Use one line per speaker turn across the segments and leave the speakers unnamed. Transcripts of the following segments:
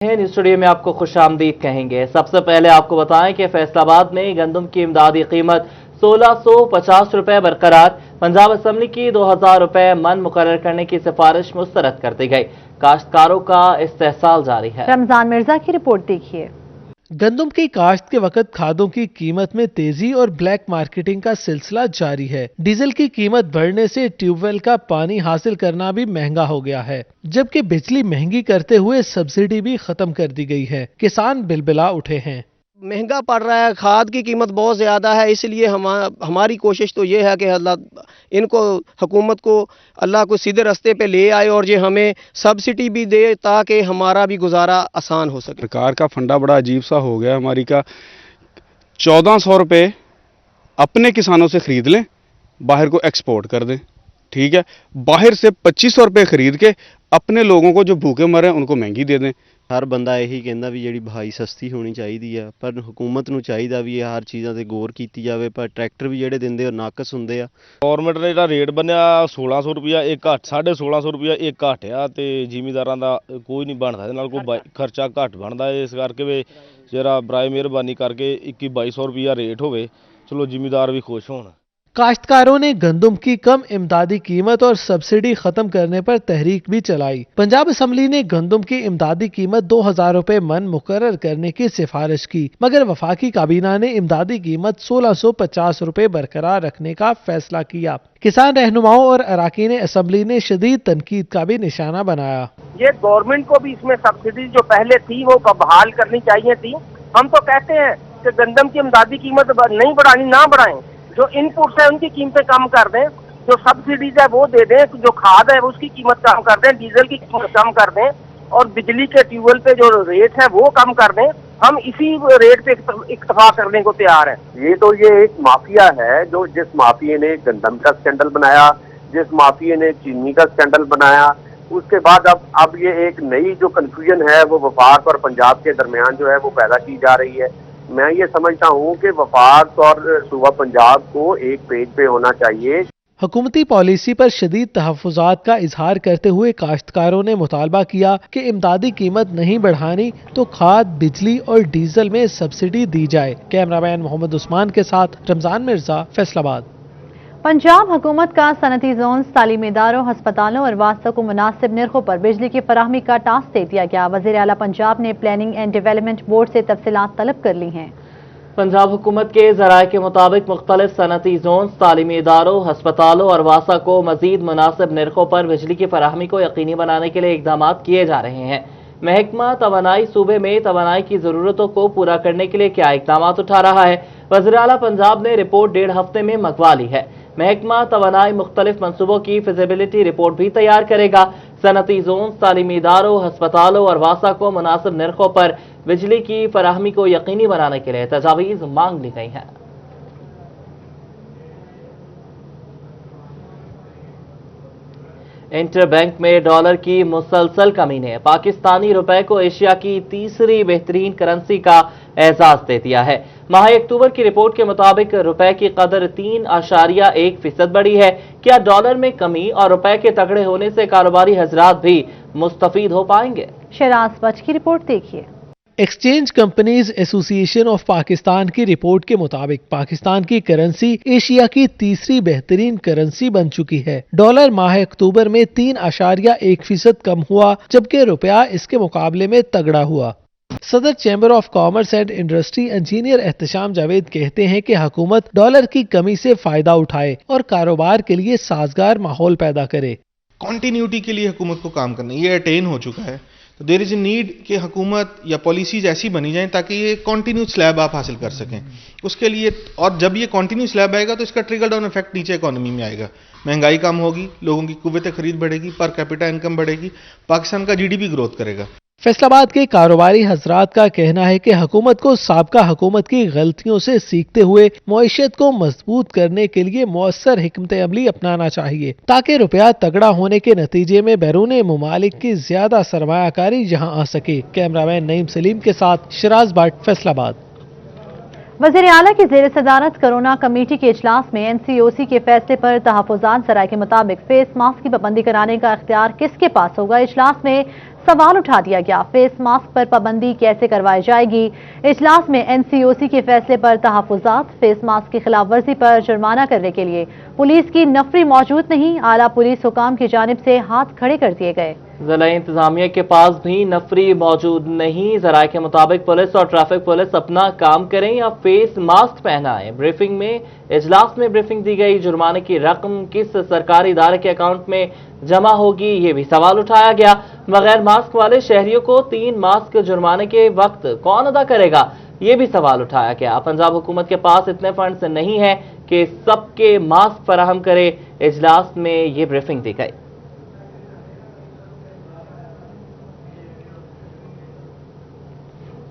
News studio में आपको खुशामदीद कहेंगे। सबसे पहले आपको बताएं कि फैसलाबाद में गंदम की इमदादी कीमत 1650 रुपए बरकरार। पंजाब असम्बली की 2000 रुपए मन मुकर्रर करने की सिफारिश मुस्तरद कर दी गई। काश्तकारों का इस्तेहसाल जारी है।
रमजान मिर्जा की रिपोर्ट देखिए।
गंदम की काश्त के वक्त खादों की कीमत में तेजी और ब्लैक मार्केटिंग का सिलसिला जारी है। डीजल की कीमत बढ़ने से ट्यूबवेल का पानी हासिल करना भी महंगा हो गया है, जबकि बिजली महंगी करते हुए सब्सिडी भी खत्म कर दी गई है। किसान बिलबिला उठे हैं।
महंगा पड़ रहा है, खाद की कीमत बहुत ज़्यादा है, इसलिए हमारी कोशिश तो ये है कि अल्लाह इनको हुकूमत को अल्लाह को सीधे रास्ते पे ले आए और ये हमें सब्सिडी भी दे ताकि हमारा भी गुजारा आसान हो सके।
सरकार का फंडा बड़ा अजीब सा हो गया हमारी का। 1400 रुपये अपने किसानों से खरीद लें, बाहर को एक्सपोर्ट कर दें, ठीक है। बाहर से 2500 रुपये खरीद के अपने लोगों को जो भूखे मरे उनको महंगी दे दें।
हर बंदा यही कहता भी जी भाई सस्ती होनी चाहिए है, पर हुकूमत नूं चाहिए भी हर चीज़ों से गौर की जाए। पर ट्रैक्टर भी ਜਿਹੜੇ ਦਿੰਦੇ ਉਹ ਨਾਕਸ ਹੁੰਦੇ ਆ।
ਗੌਰਮੈਂਟ ਨੇ ਜਿਹੜਾ ਰੇਟ ਬਣਿਆ 1600 ਰੁਪਿਆ ਇੱਕ ਘੱਟ 1650 ਰੁਪਿਆ ਇੱਕ ਘੱਟ ਆ ਤੇ ਜ਼ਿਮੀਂਦਾਰਾਂ ਦਾ ਕੋਈ ਨਹੀਂ ਬਣਦਾ, ਇਹਦੇ ਨਾਲ ਕੋਈ ਖਰਚਾ ਘੱਟ ਬਣਦਾ। ਇਸ ਕਰਕੇ ਵੀ ਜਿਹੜਾ ਬਰਾਏ ਮਿਹਰਬਾਨੀ ਕਰਕੇ 21-2200 ਰੁਪਿਆ ਰੇਟ ਹੋਵੇ, ਚਲੋ ਜ਼ਿਮੀਂਦਾਰ ਵੀ ਖੁਸ਼ ਹੋਣ।
काश्तकारों ने गंदम की कम इमदादी कीमत और सब्सिडी खत्म करने पर तहरीक भी चलाई। पंजाब असम्बली ने गंदम की इमदादी कीमत 2000 रुपए मन मुकर्रर करने की सिफारिश की, मगर वफाकी काबीना ने इमदादी कीमत 1650 रुपए बरकरार रखने का फैसला किया। किसान रहनुमाओं और अराकीन असम्बली ने शदीद तनकीद का भी निशाना बनाया।
ये गवर्नमेंट को भी इसमें सब्सिडी जो पहले थी वो बहाल करनी चाहिए थी। हम तो कहते हैं कि गंदम की इमदादी कीमत नहीं बढ़ानी, ना बढ़ाएं, जो इनपुट्स है उनकी कीमतें कम कर दें, जो सब्सिडीज है वो दे दें, जो खाद है उसकी कीमत कम कर दें, डीजल की कीमत कम कर दें और बिजली के ट्यूबवेल पे जो रेट है वो कम कर दें। हम इसी रेट पे इक्तफा करने को तैयार हैं।
ये एक माफिया है जो जिस माफिया ने गंदम का स्कैंडल बनाया, जिस माफिया ने चीनी का स्कैंडल बनाया, उसके बाद अब ये एक नई जो कन्फ्यूजन है वो वफाक और पंजाब के दरमियान जो है वो पैदा की जा रही है। मैं ये समझता हूँ कि वफाक और सूबा पंजाब को एक पेज पे होना चाहिए।
हुकूमती पॉलिसी पर शदीद तहफ़्फ़ुज़ात का इजहार करते हुए काश्तकारों ने मुतालबा किया कि इमदादी कीमत नहीं बढ़ानी तो खाद, बिजली और डीजल में सब्सिडी दी जाए। कैमरामैन मोहम्मद उस्मान के साथ रमजान मिर्जा, फैसलाबाद।
पंजाब हुकूमत का सनती जोन, तालीमी इदारों, हस्पतालों और वास्तव को मुनासिब निर्खों पर बिजली की फराहमी का टास्क दे दिया गया। वज़ीर आला पंजाब ने प्लानिंग एंड डेवलपमेंट बोर्ड से तफसीलात तलब कर ली हैं।
पंजाब हुकूमत के ज़राए के मुताबिक मुख्तलिफ सनती जोन, तालीमी इदारों, हस्पतालों और वासा को मजीद मुनासिब निर्खों पर बिजली की फराहमी को यकीनी बनाने के लिए इकदाम किए जा रहे हैं। महकमा तवानाई सूबे में तवानाई की ज़रूरतों को पूरा करने के लिए क्या इकदाम उठा रहा है, वज़ीर आला पंजाब ने रिपोर्ट 1.5 हफ्ते में मंगवा ली है। महकमा तवानाई मुख्तलिफ मनसूबों की फिजिबिलिटी रिपोर्ट भी तैयार करेगा। सनती जोन, तालीमी इदारों, हस्पतालों और वासा को मुनासिब निर्खों पर बिजली की फराहमी को यकीनी बनाने के लिए तजावीज़ मांग ली गई हैं। इंटर बैंक में डॉलर की मुसलसल कमी ने पाकिस्तानी रुपए को एशिया की तीसरी बेहतरीन करेंसी का एजाज दे दिया है। माह अक्टूबर की रिपोर्ट के मुताबिक रुपए की कदर 3.1% बढ़ी है। क्या डॉलर में कमी और रुपए के तगड़े होने से कारोबारी हजरात भी मुस्तफीद हो पाएंगे?
शराज बच की रिपोर्ट देखिए।
Exchange companies association of Pakistan की रिपोर्ट के मुताबिक पाकिस्तान की करेंसी एशिया की तीसरी बेहतरीन करेंसी बन चुकी है। डॉलर माह अक्टूबर में 3.1% कम हुआ, जबकि रुपया इसके मुकाबले में तगड़ा हुआ। सदर chamber of commerce and industry engineer Ehtesham Javed कहते हैं कि हुकूमत डॉलर की कमी से फायदा उठाए और कारोबार के लिए साजगार माहौल पैदा करे।
कॉन्टिन्यूटी के लिए हुकूमत को काम करना ये अटेन हो चुका है, तो देयर इज ए नीड कि हुकूमत या पॉलिसीज ऐसी बनी जाएं ताकि ये कॉन्टिन्यू स्लैब आप हासिल कर सकें। उसके लिए और जब ये कॉन्टिन्यू स्लैब आएगा तो इसका ट्रिकल डाउन इफेक्ट नीचे इकोनॉमी में आएगा, महंगाई कम होगी, लोगों की कुव्वत खरीद बढ़ेगी, पर कैपिटा इनकम बढ़ेगी, पाकिस्तान का जीडीपी ग्रोथ करेगा।
फैसलाबाद के कारोबारी हजरात का कहना है कि हुकूमत को साबका हुकूमत की गलतियों से सीखते हुए मईशत को मजबूत करने के लिए मौसर हिकमत अमली अपनाना चाहिए, ताकि रुपया तगड़ा होने के नतीजे में बैरून मुमालिक की ज्यादा सरमायाकारी यहाँ आ सके। कैमरामैन नईम सलीम के साथ शराज भट्ट, फैसलाबाद।
वज़ीर आला की ज़ेर सदारत कोरोना कमेटी के इजलास में NCOC के फैसले पर तहफ़्फ़ुज़ात ज़राए के मुताबिक फेस मास्क की पाबंदी कराने का इख्तियार किसके पास होगा। इजलास में सवाल उठा दिया गया। फेस मास्क पर पाबंदी कैसे करवाई जाएगी? इजलास में NCOC के फैसले पर तहफुजात। फेस मास्क की खिलाफ वर्जी पर जुर्माना करने के लिए पुलिस की नफरी मौजूद नहीं, आला पुलिस हुकाम की जानिब से हाथ खड़े कर दिए गए।
जिला इंतजामिया के पास भी नफरी मौजूद नहीं। जराये के मुताबिक पुलिस और ट्रैफिक पुलिस अपना काम करें या फेस मास्क पहनाएं। ब्रीफिंग में इजलास में ब्रीफिंग दी गई। जुर्माने की रकम किस सरकारी इदारे के अकाउंट में जमा होगी, ये भी सवाल उठाया गया। बगैर मास्क वाले शहरियों को 3 मास्क जुर्माने के वक्त कौन अदा करेगा, ये भी सवाल उठाया गया। पंजाब हुकूमत के पास इतने फंड्स नहीं है कि सबके मास्क फराहम करे। इजलास में ये ब्रीफिंग दी गई।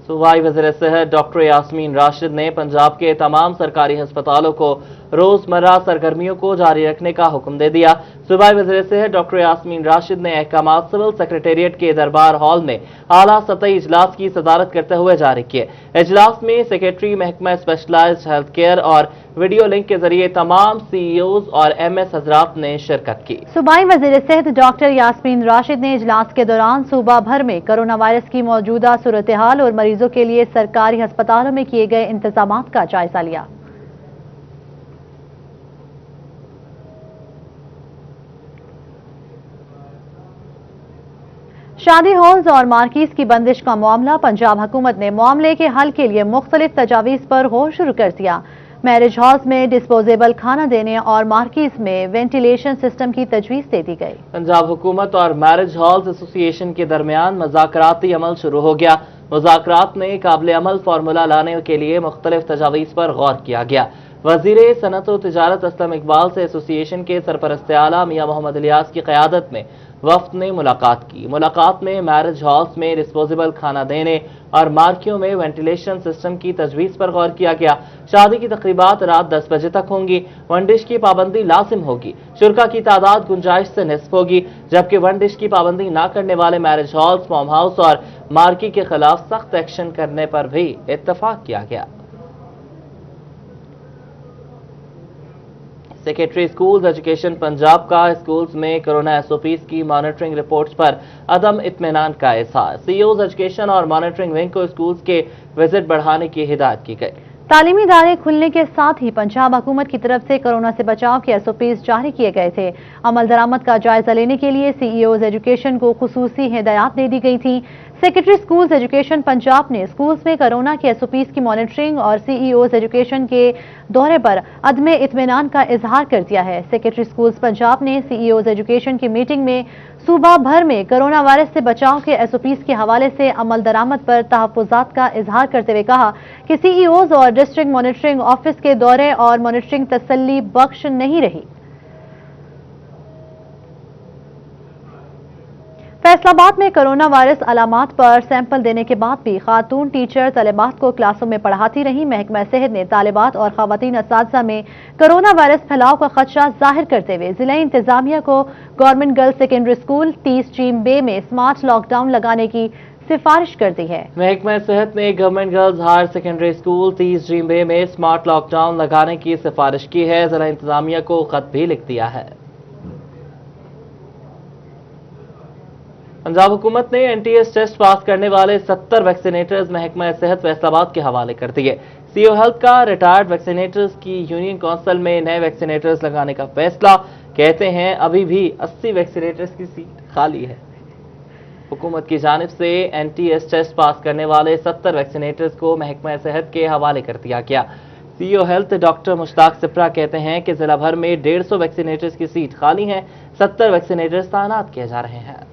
सूबाई वज़ीर सेहत डॉक्टर यास्मीन राशिद ने पंजाब के तमाम सरकारी अस्पतालों को रोजमर्रा सरगर्मियों को जारी रखने का हुक्म दे दिया। सूबाई वज़ीर सेहत डॉक्टर यास्मीन राशिद ने अहकाम सिविल सेक्रेटेरिएट के दरबार हॉल में आला सतही इजलास की सदारत करते हुए जारी किए। इजलास में सेक्रेटरी महकमा स्पेशलाइज्ड हेल्थ केयर और वीडियो लिंक के जरिए तमाम CEOs और MS हजरात ने शिरकत की।
सूबाई वज़ीर सेहत डॉक्टर यास्मीन राशिद ने इजलास के दौरान सूबा भर में कोरोना वायरस की मौजूदा सूरत हाल और मरीजों के लिए सरकारी अस्पतालों में किए गए इंतजामात का जायजा लिया। शादी हॉल्स और मार्कीज की बंदिश का मामला। पंजाब हुकूमत ने मामले के हल के लिए मुख्तलिफ तजावीज़ पर गौर शुरू कर दिया। मैरिज हॉल्स में डिस्पोजेबल खाना देने और मार्कीज में वेंटिलेशन सिस्टम की तजवीज़ दे दी गई।
पंजाब हुकूमत और मैरिज हॉल्स एसोसिएशन के दरमियान मुज़ाकराती अमल शुरू हो गया। मुज़ाकरात में काबिल अमल फार्मूला लाने के लिए मुख्तलिफ तजावीज़ पर गौर किया गया। वज़ीर सनअत और तिजारत असलम इकबाल से एसोसिएशन के सरपरस्त आला मियां मोहम्मद इलियास की क़यादत में वफ्द ने मुलाकात की। मुलाकात में मैरिज हॉल्स में डिस्पोजेबल खाना देने और मार्कियों में वेंटिलेशन सिस्टम की तजवीज़ पर गौर किया गया। शादी की तकरीबात रात 10 बजे तक होंगी। वन डिश की पाबंदी लाजिम होगी। शुरका की तादाद गुंजाइश से निस्फ होगी, जबकि वन डिश की पाबंदी न करने वाले मैरिज हॉल्स, फार्म हाउस और मार्की के खिलाफ सख्त एक्शन करने पर भी इत्तफाक किया गया। सेक्रेटरी स्कूल्स एजुकेशन पंजाब का स्कूल्स में कोरोना SOPs की मॉनिटरिंग रिपोर्ट्स पर अदम इत्मीनान का इज़हार। CEOs एजुकेशन और मॉनिटरिंग विंग को स्कूल्स के विजिट बढ़ाने की हिदायत की गई।
तालीमी इदारे खुलने के साथ ही पंजाब हुकूमत की तरफ से कोरोना से बचाव के SOPs जारी किए गए थे। अमल दरामद का जायजा लेने के लिए CEOs एजुकेशन को खुसूसी हिदायत दे दी गई थी। सेक्रेटरी स्कूल्स एजुकेशन पंजाब ने स्कूल्स में कोरोना के SOPs की मॉनिटरिंग और CEOs एजुकेशन के दौरे पर अदम इत्मीनान का इजहार कर दिया है। सेक्रेटरी स्कूल्स पंजाब ने CEOs एजुकेशन की मीटिंग में सूबा भर में कोरोना वायरस से बचाव के SOPs के हवाले से अमल दरामद पर तहफुजात का इजहार करते हुए कहा कि CEOs और डिस्ट्रिक्ट मॉनिटरिंग ऑफिस के दौरे और मॉनिटरिंग तसल्ली बख्श नहीं रही। फैसलाबाद में कोरोना वायरस अलामात पर सैंपल देने के बाद भी खातून टीचर तालिबात को क्लासों में पढ़ाती रही। महकमा सेहत ने तालिबात और खवातीन असातिज़ा में कोरोना वायरस फैलाव का खदशा जाहिर करते हुए जिला इंतजामिया को गवर्नमेंट गर्ल्स सेकेंडरी स्कूल 30 स्ट्रीम बे में स्मार्ट लॉकडाउन लगाने की सिफारिश कर दी है।
महकमा सेहत ने government girls higher secondary school 30 स्ट्रीम बे में स्मार्ट लॉकडाउन लगाने की सिफारिश की है। जिला इंतजामिया को खत भी लिख दिया है। पंजाब हुकूमत ने NTS टेस्ट पास करने वाले 70 वैक्सीनेटर्स महकमा सेहत फैसलाबाद के हवाले कर दिए। CO हेल्थ का रिटायर्ड वैक्सीनेटर्स की यूनियन काउंसिल में नए वैक्सीनेटर्स लगाने का फैसला। कहते हैं अभी भी 80 वैक्सीनेटर्स की सीट खाली है। हुकूमत की जानिब से NTS टेस्ट पास करने वाले 70 वैक्सीनेटर्स को महकमा सेहत के हवाले कर दिया गया। CO health doctor Mushtaq Shipra कहते हैं कि जिला भर में 150 वैक्सीनेटर्स की सीट खाली हैं। 70 वैक्सीनेटर्स तैनात किए जा रहे हैं।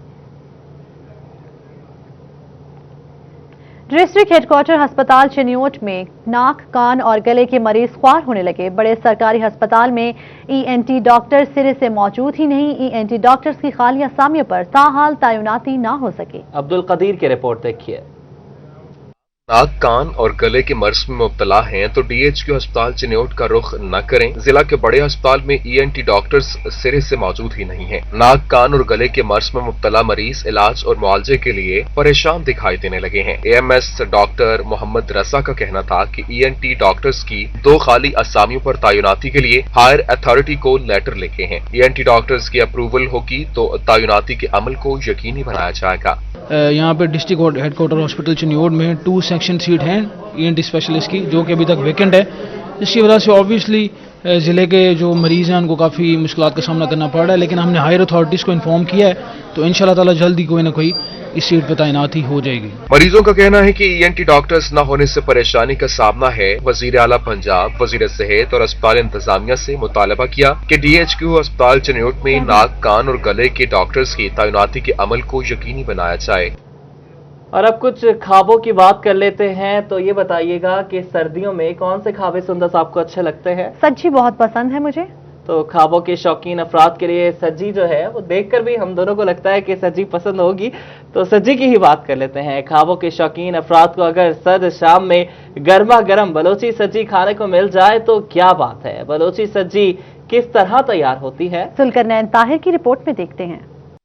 डिस्ट्रिक्ट हेडक्वार्टर अस्पताल चिन्योट में नाक, कान और गले के मरीज ख्वार होने लगे। बड़े सरकारी अस्पताल में ENT डॉक्टर सिरे से मौजूद ही नहीं। ENT डॉक्टर्स की खाली असामियों पर ताहाल तैनाती ना हो सके।
अब्दुल कदीर की रिपोर्ट देखिए।
नाक, कान और गले के मर्ज में मुब्तला हैं तो DHQ अस्पताल चिन्योट का रुख न करें। जिला के बड़े अस्पताल में ENT डॉक्टर्स सिरे से मौजूद ही नहीं हैं। नाक, कान और गले के मर्ज में मुब्तला मरीज इलाज और मुआवजे के लिए परेशान दिखाई देने लगे हैं। AMS डॉक्टर मोहम्मद रसा का कहना था कि ENT डॉक्टर्स की 2 खाली असामियों पर तैनाती के लिए हायर अथॉरिटी को लेटर लिखे हैं। ENT डॉक्टर्स की अप्रूवल होगी तो तैनाती के अमल को यकीनी बनाया जाएगा।
यहाँ पे डिस्ट्रिक्ट हेडक्वार्टर हॉस्पिटल चिन्योट में 2 सेक्शन सीट हैं ENT स्पेशलिस्ट की, जो कि अभी तक वैकेंट है। इसकी वजह से ऑब्वियसली ज़िले के जो मरीज़ हैं उनको काफ़ी मुश्किलात का सामना करना पड़ रहा है, लेकिन हमने हायर अथॉरिटीज़ को इन्फॉर्म किया है तो इंशाल्लाह ताला जल्दी कोई ना कोई इस सीट पर तैनाती हो जाएगी।
मरीजों का कहना है कि ENT डॉक्टर्स न होने से परेशानी का सामना है। वजीर आला पंजाब, वजीर सेहत और अस्पताल इंतजामिया से मुतालबा किया कि DHQ अस्पताल चिन्योट में नाक, कान और गले के डॉक्टर्स की तैनाती के अमल को यकीनी बनाया जाए।
और अब कुछ ख्वाबों की बात कर लेते हैं। तो ये बताइएगा कि सर्दियों में कौन से ख्वाब सुंदस आपको अच्छे लगते हैं?
सज्जी बहुत पसंद है मुझे।
तो ख्वाबों के शौकीन अफराद के लिए सज्जी जो है वो देखकर भी हम दोनों को लगता है कि सज्जी पसंद होगी। तो सज्जी की ही बात कर लेते हैं। ख्वाबों के शौकीन अफराद को अगर सर्द शाम में गर्मा गर्म बलोची सज्जी खाने को मिल जाए तो क्या बात है। बलोची सज्जी किस तरह तैयार होती है,
सुल्करनैन ताहिर की रिपोर्ट में देखते हैं।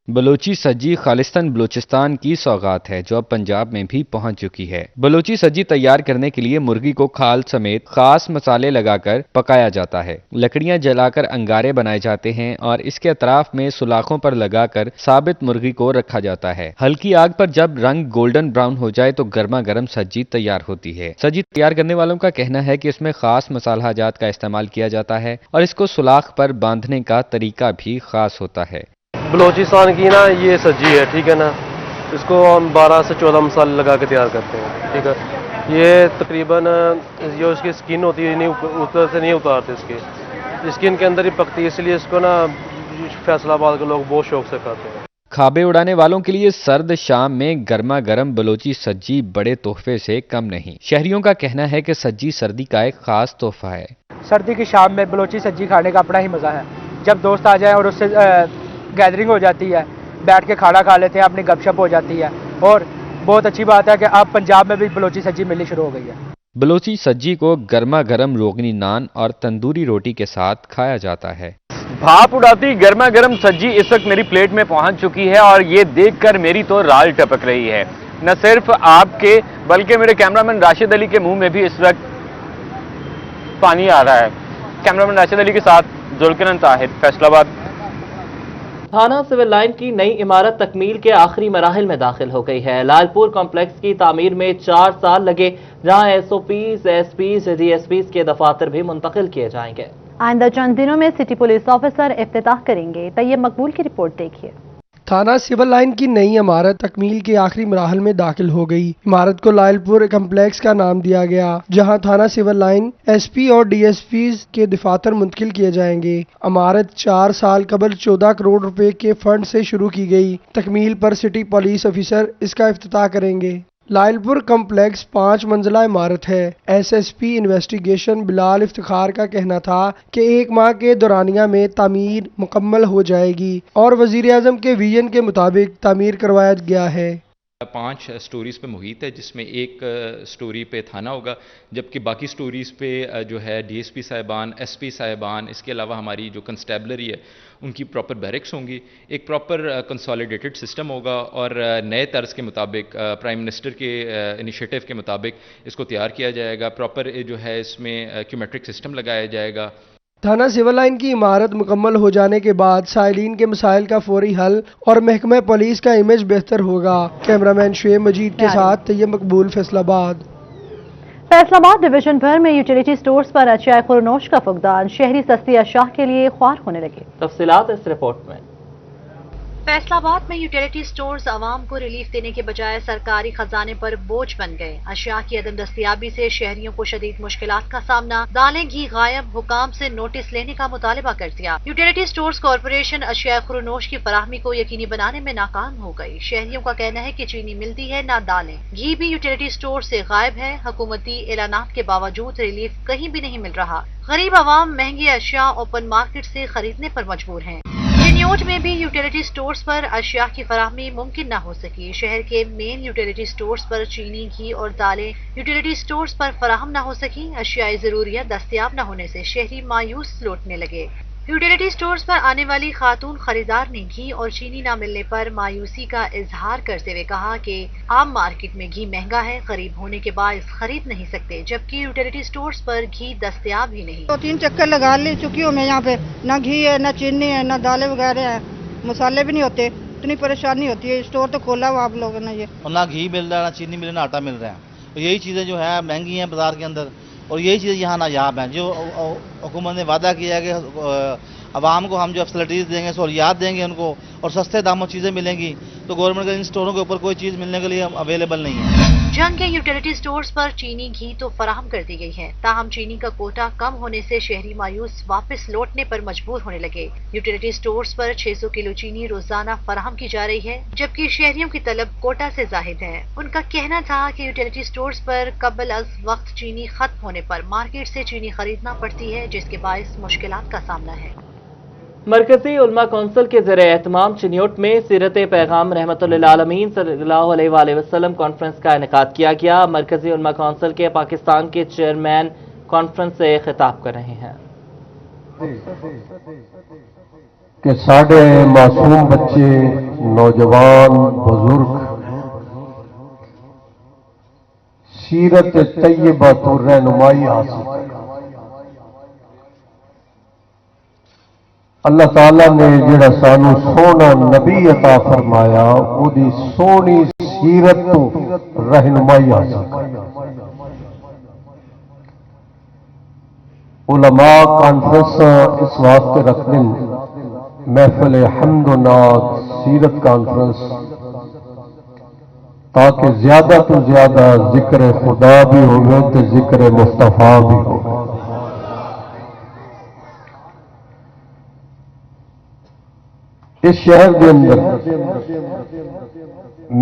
बलोची सज्जी खालिस्तान बलूचिस्तान की सौगात है जो अब पंजाब में भी पहुंच चुकी है। बलोची सज्जी तैयार करने के लिए मुर्गी को खाल समेत खास मसाले लगाकर पकाया जाता है। लकड़ियां जलाकर अंगारे बनाए जाते हैं और इसके अतराफ में सुलाखों पर लगाकर साबित मुर्गी को रखा जाता है। हल्की आग पर जब रंग गोल्डन ब्राउन हो जाए तो गर्मा गर्म सज्जी तैयार होती है। सज्जी तैयार करने वालों का कहना है कि इसमें खास मसाला जात का इस्तेमाल किया जाता है और इसको सुलाख पर बांधने का तरीका भी खास होता है।
बलूचिस्तान की ना ये सब्जी है, ठीक है ना। इसको हम 12 से 14 मसाले लगा के तैयार करते हैं, ठीक है। ये तकरीबन जो इसकी स्किन होती है नहीं ऊपर से नहीं उतारते, इसकी स्किन के अंदर ही पकती है, इसलिए इसको ना फैसलाबाद के लोग बहुत शौक से खाते हैं।
खाबे उड़ाने वालों के लिए सर्द शाम में गर्मा गर्म बलोची सज्जी बड़े तोहफे से कम नहीं। शहरियों का कहना है कि सज्जी सर्दी का एक खास तोहफा है।
सर्दी की शाम में बलोची सज्जी खाने का अपना ही मजा है। जब दोस्त आ जाए और उससे गैदरिंग हो जाती है, बैठ के खाना खा लेते हैं, अपनी गपशप हो जाती है। और बहुत अच्छी बात है कि अब पंजाब में भी बलोची सज्जी मिलनी शुरू हो गई है।
बलोची सज्जी को गर्मा गर्म रोगनी नान और तंदूरी रोटी के साथ खाया जाता है।
भाप उड़ाती गर्मा गर्म सज्जी इस वक्त मेरी प्लेट में पहुंच चुकी है और ये देखकर मेरी तो राल टपक रही है। न सिर्फ आपके बल्कि मेरे कैमरामैन राशिद अली के मुंह में भी इस वक्त पानी आ रहा है। कैमरामैन राशिद अली के साथ जुल्करन ताहिर, फैसलाबाद।
थाना सिविल लाइन की नई इमारत तकमील के आखिरी मराहिल में दाखिल हो गई है। लालपुर कॉम्प्लेक्स की तामीर में 4 साल लगे, जहां SOPs, SPs, DSPs के दफातर भी मुंतकिल किए जाएंगे।
आइंदा चंद दिनों में सिटी पुलिस ऑफिसर इफ्तिताह करेंगे। तैयब मकबूल की रिपोर्ट देखिए।
थाना सिविल लाइन की नई इमारत तकमील के आखिरी मराहल में दाखिल हो गई। इमारत को लालपुर कम्प्लेक्स का नाम दिया गया, जहां थाना सिविल लाइन SP और DSP के दफातर मुंतकिल किए जाएंगे। इमारत 4 साल कबल 14 करोड़ रुपए के फंड से शुरू की गई। तकमील पर सिटी पुलिस ऑफिसर इसका इफ्तिताह करेंगे। लालपुर कम्प्लेक्स 5 मंजिला इमारत है। SSP इन्वेस्टिगेशन बिलाल इफ्तिखार का कहना था कि 1 माह के दौरानिया में तामीर मुकम्मल हो जाएगी और वजीर आजम के विजन के मुताबिक तामीर करवाया गया है।
5 स्टोरीज पे मुहित है, जिसमें एक स्टोरी पे थाना होगा, जबकि बाकी स्टोरीज पे जो है DSP साहिबान, SP साहिबान, इसके अलावा हमारी जो कंस्टेबलरी है उनकी प्रॉपर बैरिक्स होंगी। एक प्रॉपर कंसोलिडेटेड सिस्टम होगा और नए तर्ज के मुताबिक प्राइम मिनिस्टर के इनिशिएटिव के मुताबिक इसको तैयार किया जाएगा। प्रॉपर जो है इसमें क्यूमेट्रिक सिस्टम लगाया जाएगा।
थाना सिविल लाइन की इमारत मुकम्मल हो जाने के बाद साइलिन के मसाइल का फौरी हल और महकमा पुलिस का इमेज बेहतर होगा। कैमरामैन शुएब मजीद के साथ तैयब मकबूल, फैसलाबाद।
फैसलाबाद डिवीजन भर में यूटिलिटी स्टोर्स पर अशिया खुरनोश का फुकदान, शहरी सस्ती अशिया के लिए ख्वार होने लगे।
तफसीलात इस रिपोर्ट में।
फैसलाबाद में यूटिलिटी स्टोर्स आवाम को रिलीफ देने के बजाय सरकारी खजाने पर बोझ बन गए। अशिया की अदम दस्तयाबी से शहरियों को शदीद मुश्किलात का सामना, दालें घी गायब, हुकाम से नोटिस लेने का मुतालबा कर दिया। यूटिलिटी स्टोर्स कॉरपोरेशन अशिया खुरनोश की फराहमी को यकीनी बनाने में नाकाम हो गई। शहरियों का कहना है कि चीनी मिलती है न दालें, घी भी यूटिलिटी स्टोर से गायब है। हुकूमती ऐलानात के बावजूद रिलीफ कहीं भी नहीं मिल रहा। गरीब आवाम महंगी अशिया ओपन मार्केट से खरीदने पर मजबूर हैं। चिन्योट में भी यूटिलिटी स्टोर्स पर अशिया की फराहमी मुमकिन न हो सकी। शहर के मेन यूटिलिटी स्टोर्स पर चीनी, घी और दालें यूटिलिटी स्टोर्स पर फराहम न हो सकी। अशियाए ज़रूरिया दस्तयाब न होने से शहरी मायूस लौटने लगे। यूटिलिटी स्टोर्स पर आने वाली खातून खरीदार ने घी और चीनी न मिलने पर मायूसी का इजहार करते हुए कहा कि आम मार्केट में घी महंगा है, गरीब होने के बायस खरीद नहीं सकते, जबकि यूटिलिटी स्टोर्स पर घी दस्तयाब ही नहीं।
2-3 चक्कर लगा ले चुकी हूँ मैं यहाँ पे, ना घी है, ना चीनी है, ना दालें वगैरह है, मसाले भी नहीं होते, इतनी परेशानी होती है। स्टोर तो खोला हुआ आप लोगों ने ये,
और ना घी मिल रहा है, ना चीनी मिल रहा है, ना आटा मिल रहा है। तो यही चीज़ें जो है महंगी हैं बाजार के अंदर, और यही चीज़ें यहाँ नायाब हैं। जो हुकूमत ने वादा किया है कि आवाम को हम जो फैसिलिटीज़ देंगे, सहूलियात देंगे उनको, और सस्ते दामों चीज़ें मिलेंगी, तो गवर्नमेंट के इन स्टोरों के ऊपर कोई चीज़ मिलने के लिए अवेलेबल नहीं है।
जंग के यूटिलिटी स्टोर्स पर चीनी, घी तो फराहम कर दी गई है, ताहम चीनी का कोटा कम होने से शहरी मायूस वापस लौटने पर मजबूर होने लगे। यूटिलिटी स्टोर्स पर 600 किलो चीनी रोजाना फराहम की जा रही है, जबकि शहरियों की तलब कोटा से जाहिद है। उनका कहना था कि यूटिलिटी स्टोर्स पर कबल अज वक्त चीनी खत्म होने पर मार्केट से चीनी खरीदना पड़ती है, जिसके बायस मुश्किलात का सामना है।
मरकजी उलमा कौंसिल के ज़रिए एहतमाम चिन्योट में सीरत पैगाम रहमतुल्लिल आलमीन सल्लल्लाहु अलैहि वसल्लम कॉन्फ्रेंस का इनेकाद किया गया। मरकजी उलमा कौंसिल के पाकिस्तान के चेयरमैन कॉन्फ्रेंस से खिताब कर रहे हैं
कि साढ़े मासूम बच्चे, नौजवान, बुजुर्ग सीरत तैयबा तो रहनुमाई हासिल करें। अल्लाह ताला ने जिहड़ा सानू सोहना नबी अता फरमाया, ओदी सोहनी सीरत तो रहनुमाई हासिल करें। उलमा कॉन्फ्रेंस इस वास्ते रखने महफिल हम्द व नात सीरत कॉन्फ्रेंस, ताकि ज्यादा तो ज्यादा जिक्र खुदा भी होवे तो जिक्र मुस्तफा भी हो। इस शहर के अंदर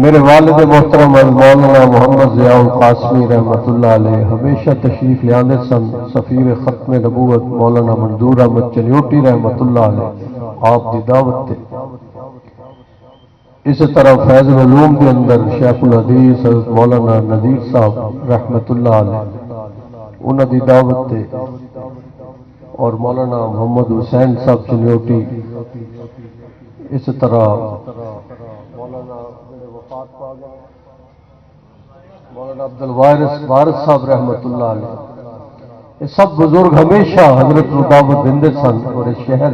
मेरे वालिद मोहतरम मौलाना मोहम्मद ज़ियाउल कासमी रहमतुल्लाह अलैह हमेशा तशरीफ ले आते सन। सफीर खत्म नबूवत मौलाना मंजूर अहमद चन्योटी रहमतुल्लाह अलैह आप दी दावत थे। इस तरह फैज़ उलूम के अंदर शेखुल हदीस मौलाना नज़ीर साहब रहमतुल्लाह अलैह उन्हां दी दावत थे, और मौलाना मोहम्मद हुसैन साहब चन्योटी, इस तरह मौलाना अब्दुल वारिस साहब रहमतुल्लाह अलैह, ये सब बुजुर्ग हमेशा हजरत को दावत देंदे सन। और इस शहर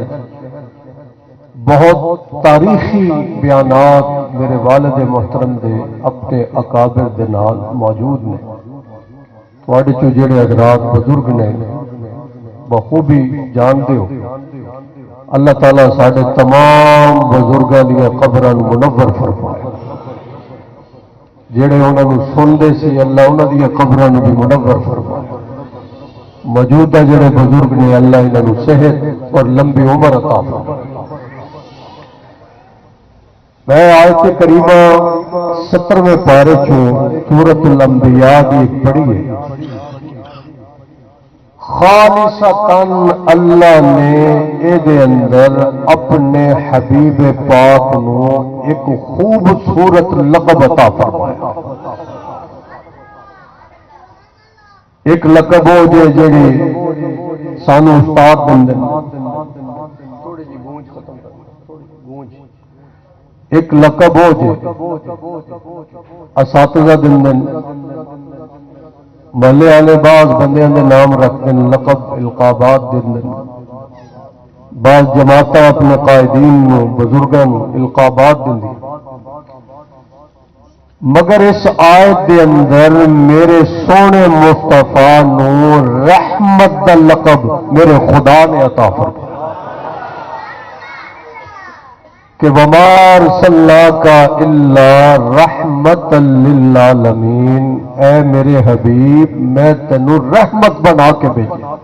बहुत तारीखी बयानात मेरे वालिद मोहतरम दे अपने अकाबिर दे नाल मौजूद ने। तुहाडे चो जिहड़े हजरात बुजुर्ग ने बखूबी जानते हो, अल्लाह ताला साढ़े तमाम बुजुर्गों दी कब्रां नूं मुनव्वर फरमाए। जिहड़े उन्होंने सुनते सी, अल्लाह उन्हां दी कब्रां नूं भी मुनव्वर फरमाए। मौजूदा जिहड़े बुजुर्ग ने, अल्लाह इन्हां नूं सेहत और लंबी उम्र अता फरमाए। मैं आयत करीमा 17वें पारे चो सूरतुल अंबिया दी एक पढ़ी है। खालिसतन अल्लाह ने एदे अंदर अपने हबीब पाक नूं एक खूबसूरत लक़ब अता फरमाया। एक लक़ब हो जे जिहड़ी सानू उस्ताद दिंदे, एक लक़ब हो जे असातिज़ा दिंदे, महल्ले वाले बाज बंदियां दे नाम रखते हैं, लक़ब इल्क़ाबात देंदे। बाज जमात अपने कायदीन नूं बुजुर्गां नूं इल्क़ाबात देंदी। मगर इस आयत दे अंदर मेरे सोने मुस्तफा नूं रहमत दा लक़ब मेरे खुदा ने अता फरमाया कि वमा अरसलनाका इल्ला रहमतल लिल आलमीन, ऐ मेरे हबीब मैं तेनू रहमत बना के भेजा।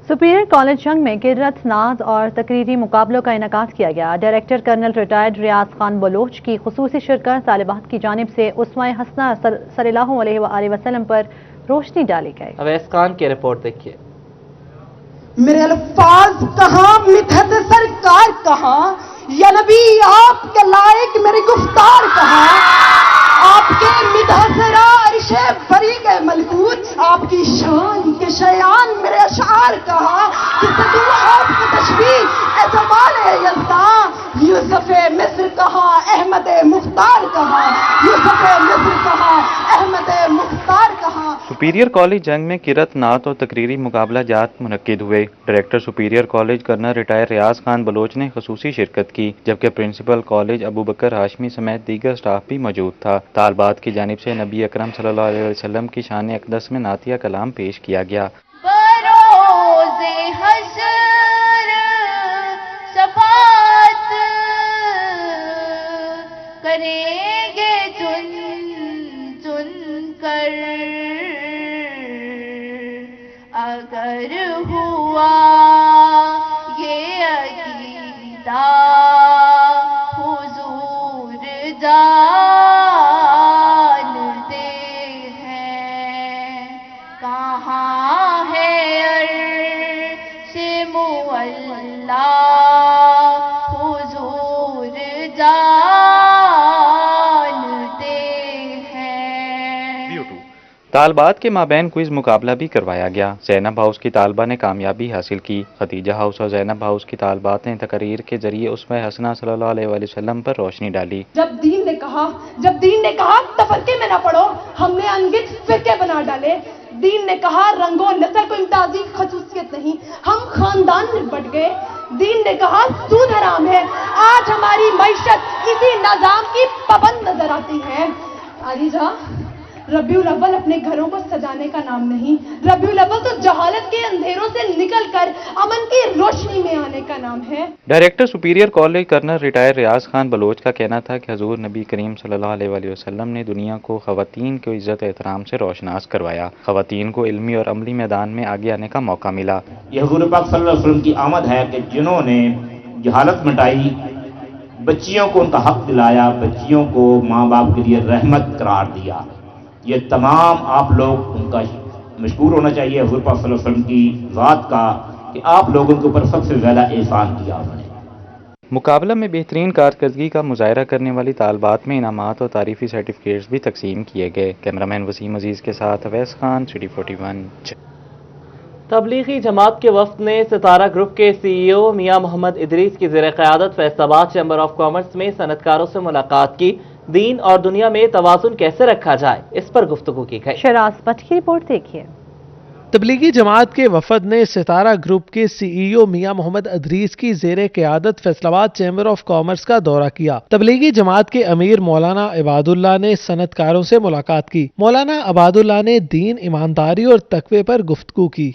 सुपीरियर कॉलेज जंग में किरत, नाज और तकरीरी मुकाबलों का इनेकाद किया गया। डायरेक्टर कर्नल रिटायर्ड रियाज खान बलोच की खुसूसी शिरकत तालिबात की जानिब से उस्मा हसना सल्लल्लाहु अलैहि वसल्लम पर रोशनी डाली गई।
अवैस खान की रिपोर्ट देखिए।
میرے الفاظ کہاں، مدحت سرکار کہاں، یا نبی آپ کے لائق میری گفتار کہاں، آپ کے مدح سرا عرش بری کے ملکوت، آپ کی شان کے شیان میرے اشعار کہاں، کس دوں آپ کو تشبیہ اے جمال یزداں، یوسف مصر کہاں، احمد مختار کہاں، یوسف مصر کہاں، احمد مختار کہاں۔
سپیریئر کالج جنگ میں قرأت نعت اور تقریری مقابلہ جات منعقد ہوئے۔ Director superior college colonel retired Riaz Khan Baloch نے خصوصی شرکت کی، جبکہ پرنسپل کالج ابو بکر ہاشمی سمیت دیگر سٹاف بھی موجود تھا۔ طالبات کی جانب سے نبی اکرم صلی اللہ علیہ وسلم کی شان اقدس میں نعتیہ کلام پیش کیا گیا۔
بروز حشر شفاعت کریں گے چن چن کر، اگر ہوا یہ عقیدہ حضور جانتے ہیں، کہاں ہے عرش معلی حضور جانتے ہیں۔
طالبات کے مابین کوئز مقابلہ بھی کروایا گیا۔ زینب ہاؤس کی طالبہ نے کامیابی حاصل کی۔ خدیجہ ہاؤس اور زینب ہاؤس کی طالبات نے تقریر کے ذریعے اسوہ حسنہ صلی اللہ علیہ وسلم پر روشنی ڈالی۔
جب دین نے کہا تفرقے میں نہ پڑو، ہم نے انگت فرقے بنا ڈالے۔ دین نے کہا رنگ و نسل کو امتیازی خصوصیت نہیں، ہم خاندان میں بٹ گئے۔ دین نے کہا سود حرام ہے، آج ہماری معیشت اسی نظام کی پابند نظر آتی ہے۔ علی جا، ربیع الاول اپنے گھروں کو سجانے کا نام نہیں، ربیع الاول تو جہالت کے اندھیروں سے نکل کر امن کی روشنی میں آنے کا نام ہے۔
Director superior college colonel retired Riaz Khan Baloch کا کہنا تھا کہ حضور نبی کریم صلی اللہ علیہ وسلم نے دنیا کو خواتین کو عزت احترام سے روشناس کروایا۔ خواتین کو علمی اور عملی میدان میں آگے آنے کا موقع ملا۔
یہ حضور پاک صلی اللہ علیہ وسلم کی آمد ہے کہ جنہوں نے جہالت مٹائی، بچیوں کو ان کا حق دلایا، بچیوں کو ماں باپ کے لیے رحمت قرار دیا۔ یہ تمام آپ لوگ ان کا مشکور ہونا چاہیے حضور پاک صلی اللہ علیہ وسلم کی ذات کا، کہ آپ لوگوں کے اوپر سب سے زیادہ احسان کیا انہوں نے۔
مقابلہ میں بہترین کارکردگی کا مظاہرہ کرنے والی طالبات میں انعامات اور تعریفی سرٹیفکیٹس بھی تقسیم کیے گئے۔ کیمرامین وسیم عزیز کے ساتھ اویس خان، سٹی 41۔
تبلیغی جماعت کے وفد نے ستارہ گروپ کے سی ای او میاں محمد ادریس کی زیر قیادت فیصل آباد چیمبر آف کامرس میں صنعت کاروں سے ملاقات کی۔ دین اور دنیا میں توازن کیسے رکھا جائے، اس پر گفتگو کی گئی۔
شراز بٹ کی رپورٹ دیکھیے۔
تبلیغی جماعت کے وفد نے ستارہ گروپ کے سی ای او میاں محمد ادریس کی زیر قیادت فیصل آباد چیمبر آف کامرس کا دورہ کیا۔ تبلیغی جماعت کے امیر مولانا عباد اللہ نے صنعت کاروں سے ملاقات کی۔ مولانا عباد اللہ نے دین، ایمانداری اور تقوی پر گفتگو کی۔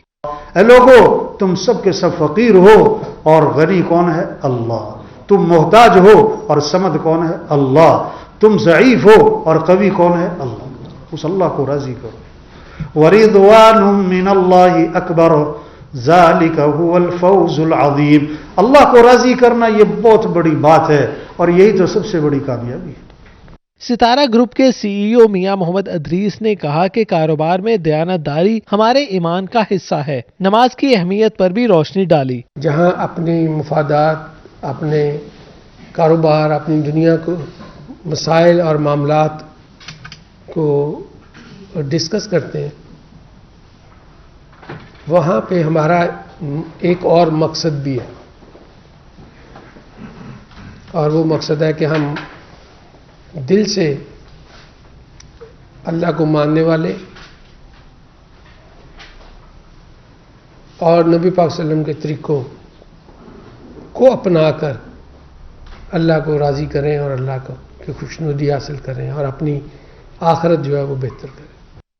اے لوگو، تم سب کے سب فقیر ہو اور غنی کون ہے؟ اللہ۔ تم محتاج ہو اور صمد کون ہے؟ اللہ۔ تم ضعیف ہو اور قوی کون ہے؟ اللہ۔ اس اللہ کو راضی کرو۔ وَرِضْوَانٌ مِّنَ اللَّهِ أَكْبَرُ ذَلِكَ هُوَ الْفَوْزُ الْعَظِيمُ۔ اللہ کو راضی کرنا یہ بہت بڑی بات ہے اور یہی تو سب سے بڑی کامیابی ہے۔
ستارہ گروپ کے سی ای او میاں محمد ادریس نے کہا کہ کاروبار میں دیانتداری ہمارے ایمان کا حصہ ہے۔ نماز کی اہمیت پر بھی روشنی ڈالی۔
جہاں اپنی مفادات، اپنے کاروبار، اپنی دنیا کو مسائل اور معاملات کو ڈسکس کرتے ہیں، وہاں پہ ہمارا ایک اور مقصد بھی ہے، اور وہ مقصد ہے کہ ہم دل سے اللہ کو ماننے والے اور نبی پاک صلی اللہ علیہ وسلم کے طریقوں کو اپنا کر اللہ کو راضی کریں اور اللہ کو کی خوشنودی حاصل کریں اور اپنی آخرت جو ہے وہ بہتر کریں۔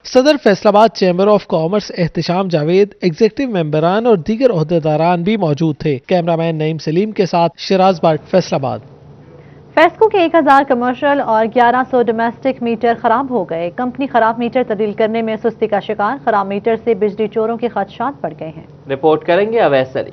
صدر Faisalabad chamber of commerce Ehtisham Javed, executive ممبران اور دیگر عہدیداران بھی موجود تھے۔ کیمرامین نعیم سلیم کے ساتھ شراز بٹ، فیصل آباد۔
فیسکو کے 1000 کمرشل اور 1100 ڈومیسٹک میٹر خراب ہو گئے۔ کمپنی خراب میٹر تبدیل کرنے میں سستی کا شکار، خراب میٹر سے بجلی چوروں کے خدشات بڑھ گئے ہیں۔
رپورٹ کریں گے اویس علی۔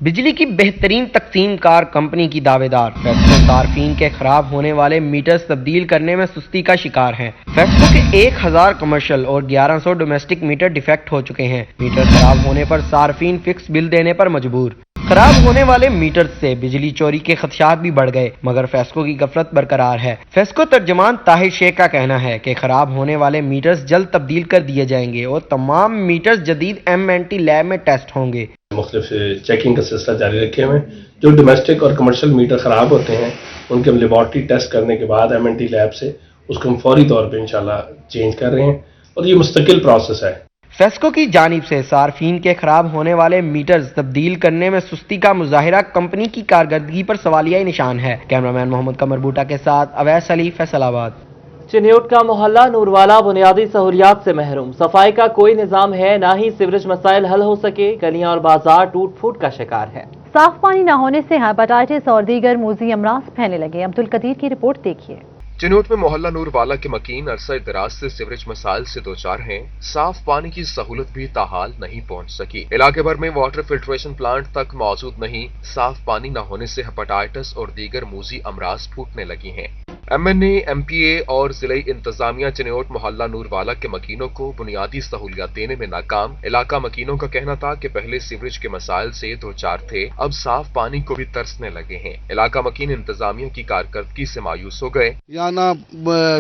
بجلی کی بہترین تقسیم کار کمپنی کی دعوے دار، فیسکو صارفین کے خراب ہونے والے میٹرز تبدیل کرنے میں سستی کا شکار ہے۔ فیسکو کے 1000 کمرشل اور 1100 ڈومیسٹک میٹر ڈیفیکٹ ہو چکے ہیں۔ میٹر خراب ہونے پر صارفین فکس بل دینے پر مجبور۔ خراب ہونے والے میٹر سے بجلی چوری کے خدشات بھی بڑھ گئے، مگر فیسکو کی غفلت برقرار ہے۔ فیسکو ترجمان طاہر شیخ کا کہنا ہے کہ خراب ہونے والے میٹرز جلد تبدیل کر دیے جائیں گے اور تمام میٹرز جدید MNT لیب میں ٹیسٹ ہوں گے۔
مختلف چیکنگ کا سلسلہ جاری رکھے ہوئے ہیں۔ جو ڈومیسٹک اور کمرشل میٹر خراب ہوتے ہیں ان کے ہم لیبارٹری ٹیسٹ کرنے کے بعد MNT لیب سے اس کو ہم فوری طور پہ انشاءاللہ چینج کر رہے ہیں اور یہ مستقل پروسیس ہے۔
فیسکو کی جانب سے صارفین کے خراب ہونے والے میٹرز تبدیل کرنے میں سستی کا مظاہرہ کمپنی کی کارکردگی پر سوالیہ نشان ہے۔ کیمرامین محمد قمر بوٹا کے ساتھ اویس علی، فیصل آباد۔
چنیوٹ کا محلہ نوروالا بنیادی سہولیات سے محروم، صفائی کا کوئی نظام ہے، نہ ہی سیوریج مسائل حل ہو سکے، گلیاں اور بازار ٹوٹ پھوٹ کا شکار ہے۔
صاف پانی نہ ہونے سے ہیپاٹائٹس اور دیگر موذی امراض پھیلنے لگے۔ عبدالقدیر کی رپورٹ دیکھیے۔
چنوٹ میں محلہ نور والا کے مکین عرصہ دراز سے سیوریج مسائل سے دوچار ہیں، صاف پانی کی سہولت بھی تاحال نہیں پہنچ سکی۔ علاقے بھر میں واٹر فلٹریشن پلانٹ تک موجود نہیں، صاف پانی نہ ہونے سے ہیپاٹائٹس اور دیگر موذی امراض پھوٹنے لگی ہیں۔ MNA، MPA اور ضلعی انتظامیہ چنوٹ محلہ نور والا کے مکینوں کو بنیادی سہولیات دینے میں ناکام۔ علاقہ مکینوں کا کہنا تھا کہ پہلے سیوریج کے مسائل سے دوچار تھے، اب صاف پانی کو بھی ترسنے لگے ہیں۔ علاقہ مکین انتظامیہ کی کارکردگی سے مایوس ہو گئے۔
نہ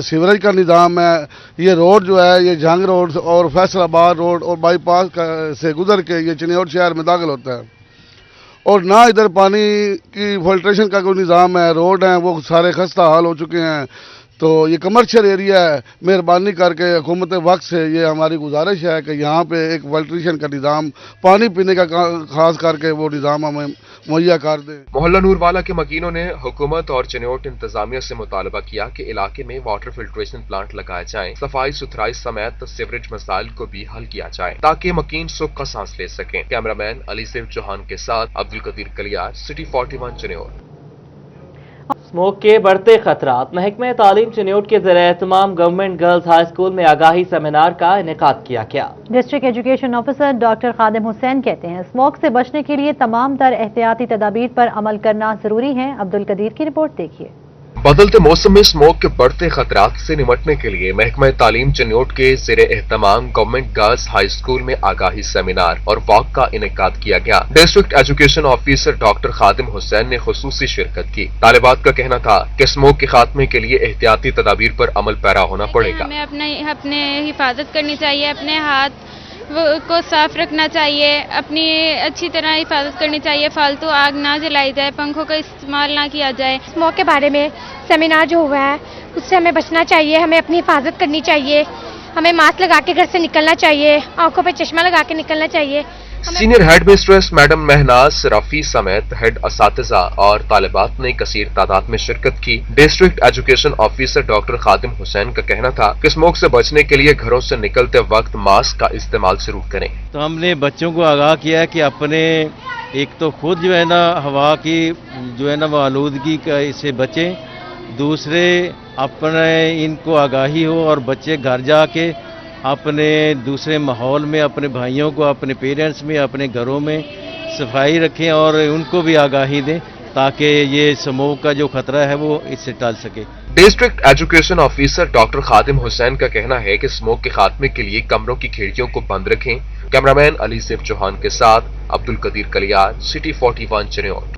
سیوریج کا نظام ہے، یہ روڈ جو ہے یہ جھنگ روڈ اور فیصل آباد روڈ اور بائی پاس سے گزر کے یہ چنیوٹ شہر میں داخل ہوتا ہے، اور نہ ادھر پانی کی فلٹریشن کا کوئی نظام ہے۔ روڈ ہیں وہ سارے خستہ حال ہو چکے ہیں، تو یہ کمرشل ایریا ہے۔ مہربانی کر کے حکومت وقت سے یہ ہماری گزارش ہے کہ یہاں پہ ایک فلٹریشن کا نظام، پانی پینے کا خاص کر کے وہ نظام ہمیں مہیا کر دیں۔
محلہ نور والا کے مکینوں نے حکومت اور چنوٹ انتظامیہ سے مطالبہ کیا کہ علاقے میں واٹر فلٹریشن پلانٹ لگائے جائیں، صفائی ستھرائی سمیت سیوریج مسائل کو بھی حل کیا جائے تاکہ مکین سکھ کا سانس لے سکیں۔ کیمرامین علی سیف چوہان کے ساتھ عبدالقدیر کلیار، سٹی 41 چنوٹ۔
اسموک کے بڑھتے خطرات، محکمہ تعلیم چنیوٹ کے زیر اہتمام گورنمنٹ گرلز ہائی اسکول میں آگاہی سیمینار کا انعقاد کیا گیا۔
District education officer doctor Khadim Hussain کہتے ہیں اسموک سے بچنے کے لیے تمام تر احتیاطی تدابیر پر عمل کرنا ضروری ہے۔ عبدالقدیر کی رپورٹ دیکھیے۔
بدلتے موسم میں اسموک کے بڑھتے خطرات سے نمٹنے کے لیے محکمہ تعلیم چنوٹ کے زیر اہتمام گورنمنٹ گرلز ہائی اسکول میں آگاہی سیمینار اور واک کا انعقاد کیا گیا۔ District education officer doctor Khadim Hussain نے خصوصی شرکت کی۔ طالبات کا کہنا تھا کہ اسموک کے خاتمے کے لیے احتیاطی تدابیر پر عمل پیرا ہونا پڑے گا۔
ہمیں اپنے حفاظت کرنی چاہیے، اپنے ہاتھ کو صاف رکھنا چاہیے، اپنی اچھی طرح حفاظت کرنی چاہیے، فالتو آگ نہ جلائی جائے، پنکھوں کا استعمال نہ کیا جائے۔
اسموک کے بارے میں سیمینار جو ہوا ہے اس سے ہمیں بچنا چاہیے، ہمیں اپنی حفاظت کرنی چاہیے، ہمیں ماسک لگا کے گھر سے نکلنا چاہیے، آنکھوں پہ چشمہ لگا کے نکلنا چاہیے۔
Senior headmistress madam Mahnaz Rafi سمیت ہیڈ اساتذہ اور طالبات نے کثیر تعداد میں شرکت کی۔ District education officer doctor Khadim Hussain کا کہنا تھا کہ اسموک سے بچنے کے لیے گھروں سے نکلتے وقت ماسک کا استعمال ضرور کریں۔
تو ہم نے بچوں کو آگاہ کیا ہے کہ اپنے ایک تو خود جو ہے نا ہوا کی جو ہے نا وہ آلودگی کا سے بچیں، دوسرے اپنے ان کو آگاہی ہو اور بچے گھر جا کے اپنے دوسرے ماحول میں اپنے بھائیوں کو، اپنے پیرنٹس میں، اپنے گھروں میں صفائی رکھیں اور ان کو بھی آگاہی دیں تاکہ یہ اسموک کا جو خطرہ ہے وہ اس سے ٹل سکے۔
District education officer doctor Khadim Hussain کا کہنا ہے کہ اسموک کے خاتمے کے لیے کمروں کی کھڑکیوں کو بند رکھیں۔ کیمرامین علی سیف چوہان کے ساتھ عبدالقدیر کلیار، سٹی 41 چنوٹ۔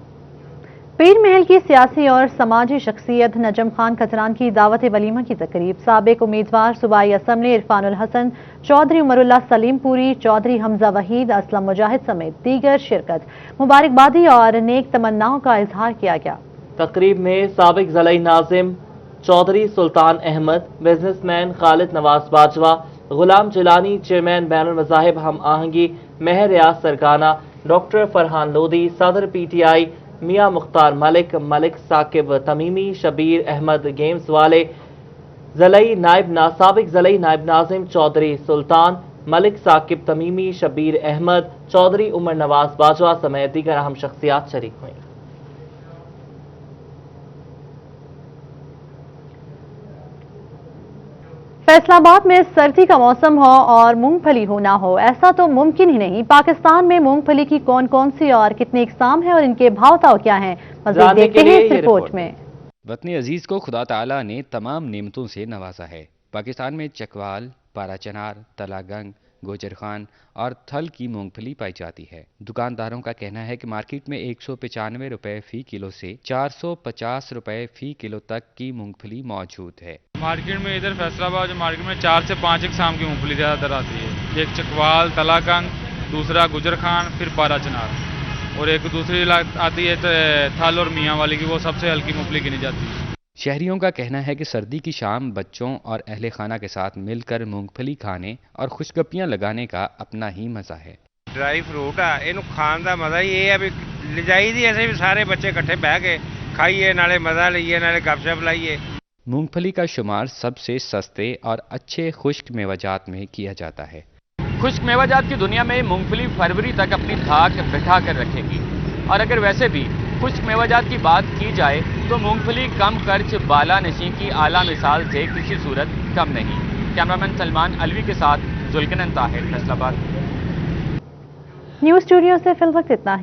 پیر محل کی سیاسی اور سماجی شخصیت نجم خان کھتران کی دعوت ولیمہ کی تقریب، سابق امیدوار صوبائی اسمبلی عرفان الحسن، چودھری عمر اللہ سلیم پوری، چودھری حمزہ وحید، اسلم مجاہد سمیت دیگر شرکت، مبارکبادی اور نیک تمناؤں کا اظہار کیا گیا۔
تقریب میں سابق ضلعی ناظم چودھری سلطان احمد، بزنس مین خالد نواز باجوہ، غلام جیلانی، چیئرمین بین المذاہب ہم آہنگی مہر ریاض سرگانہ، ڈاکٹر فرحان لودھی، صدر PTI میاں مختار ملک، ملک ثاقب تمیمی، شبیر احمد گیمز والے، سابق ضلعی نائب ناظم چودھری سلطان، ملک ثاقب تمیمی، شبیر احمد، چودھری عمر نواز باجوہ سمیت دیگر اہم شخصیات شریک ہوئیں۔
फैसलाबाद में सर्दी का मौसम हो और मूंगफली हो ना हो, ऐसा तो मुमकिन ही नहीं। पाकिस्तान में मूंगफली की कौन कौन सी और कितनी इकसाम है और इनके भाव ताव क्या हैं, मज़ीद देखते हैं इस रिपोर्ट में।
वतन अजीज को खुदा ताला ने तमाम नेमतों से नवाजा है। पाकिस्तान में चकवाल, पाराचनार, तलागंग, गोजर खान और थल की मूंगफली पाई जाती है। दुकानदारों का कहना है कि मार्केट में 195 रुपए फी किलो से 450 रुपए फी किलो तक की मूंगफली मौजूद है।
मार्केट में इधर फैसलाबाद मार्केट में 4 से 5 इकसाम की मूंगफली ज़्यादातर आती है। एक चकवाल, तलागंग, दूसरा गुजर खान, फिर पाराचनार और एक दूसरी आती है थल और मियाँ वाली की, वो सबसे हल्की मूंगफली गिनी जाती है।
शहरियों का कहना है कि सर्दी की शाम बच्चों और अहले खाना के साथ मिलकर मूंगफली खाने और खुशगपियां लगाने का अपना ही मजा है।
ड्राई फ्रूट है, इनू खान का मजा ही ये है भी ले जाइए, ऐसे भी सारे बच्चे इकट्ठे बह के खाइए, नाले मजा लीजिए, नाले गपशप लाइए।
मूंगफली का शुमार सबसे सस्ते और अच्छे खुश्क मेवाजात में किया जाता है।
खुश्क मेवाजात की दुनिया में मूंगफली फरवरी तक अपनी धाक बिठा कर रखेगी। और अगर वैसे भी खुश्क मेवाजात की बात की जाए तो मूंगफली कम खर्च बाला नशी की आला मिसाल से किसी सूरत कम नहीं। कैमरामैन सलमान अलवी के साथ जुल्कनन ताहिर, फैसलाबाद।
न्यूज़ स्टूडियो से फिल वक्त इतना ही।